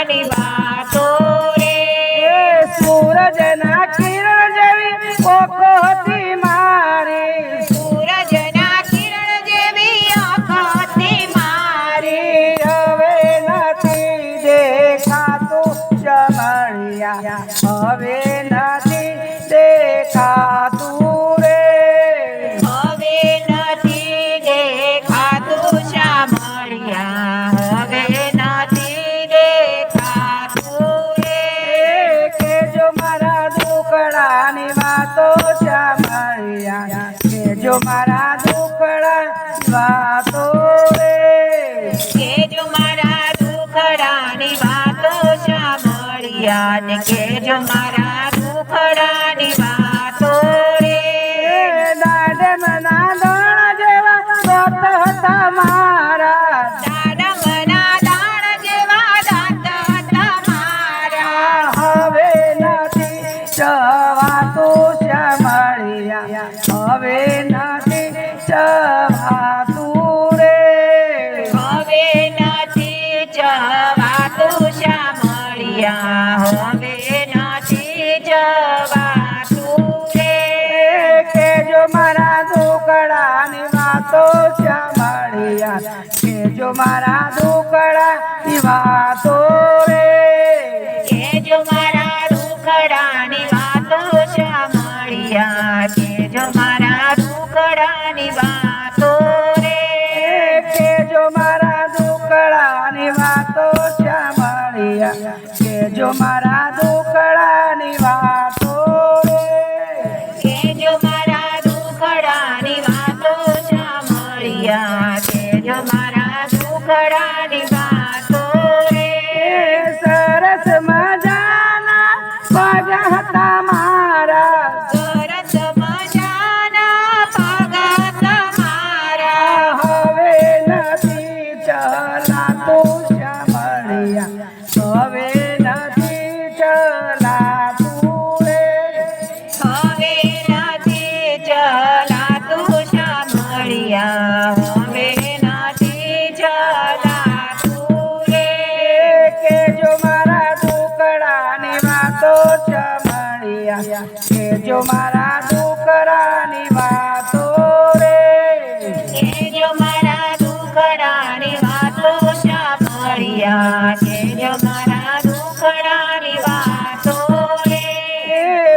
દુખડાની વાતો રે સૂરજના કિરણ જેવી ઓખો હતી મારી સૂરજના કિરણ જેવી આંખો હતી મારી હવે નથી દેખાતું ચમળિયા હવે નથી દેખાતું રે હવે નથી દેખાતું શામળિયા હવે નથી દેખાતું રે કેજો મારા દુખડાની વાતો શામળિયા કેજો મારા દુખડાની વાતો રે કેજો મારા દુખડાની વાતો શામળિયા ને કેજો મારા દુખડાની વાતો રે દાડમના દાણા જેવા દાંત હતા મારા દાડમના દાણ જેવા દાંત હતા મારા હવે નથી ચવાતું શામળિયા હવે નથી ચવાતું રે હવે નથી જવાતું શામળિયા હવે નથી જવાતું રે કેજો મારા દુખડાની વાતો શામળિયા કેજો મારા દુખડાની વાતો રે કેજો મારા દુખડાની વાતો શામળિયા કેજો મારા દુખડાની વાતો રે કેજો મારા દુખડાની વાતો શામળિયા કેજો મારા દુખડાની વાતો રે કેજો મારા દુખડાની વાતો શામળિયા કેજો મારા દુખડાની વાતો રે સરસ મજાના પગ હતા મારા સરસ મજાના પગ તમારા હવે નથી ચલાતું શામળિયા હવે નથી ચલાતું રે હવે નથી ચલાતું શામળિયા હવે નથી ચલાતું રે કેજો મારા દુખડાની વાતો શામળિયા કેજો મારા દુખડાની વાતો રે કેજો મારા દુખડાની વાતો શામળિયા કેજો મારા દુખડાની વાતો રે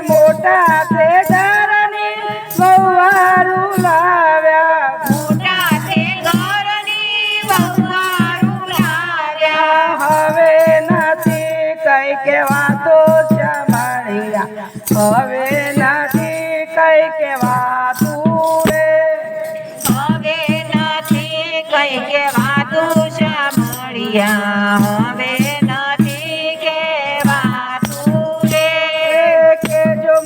મોટા થેડરની વહુવારું લાવ્યા મોટા છે ઘરની વહુવારું લાવ્યા હવે નથી કઈ કહેવાતો શામળિયા હવે નથી કઈ કહેવાતું રે હવે નથી કઈ કહેવાતું શામળિયા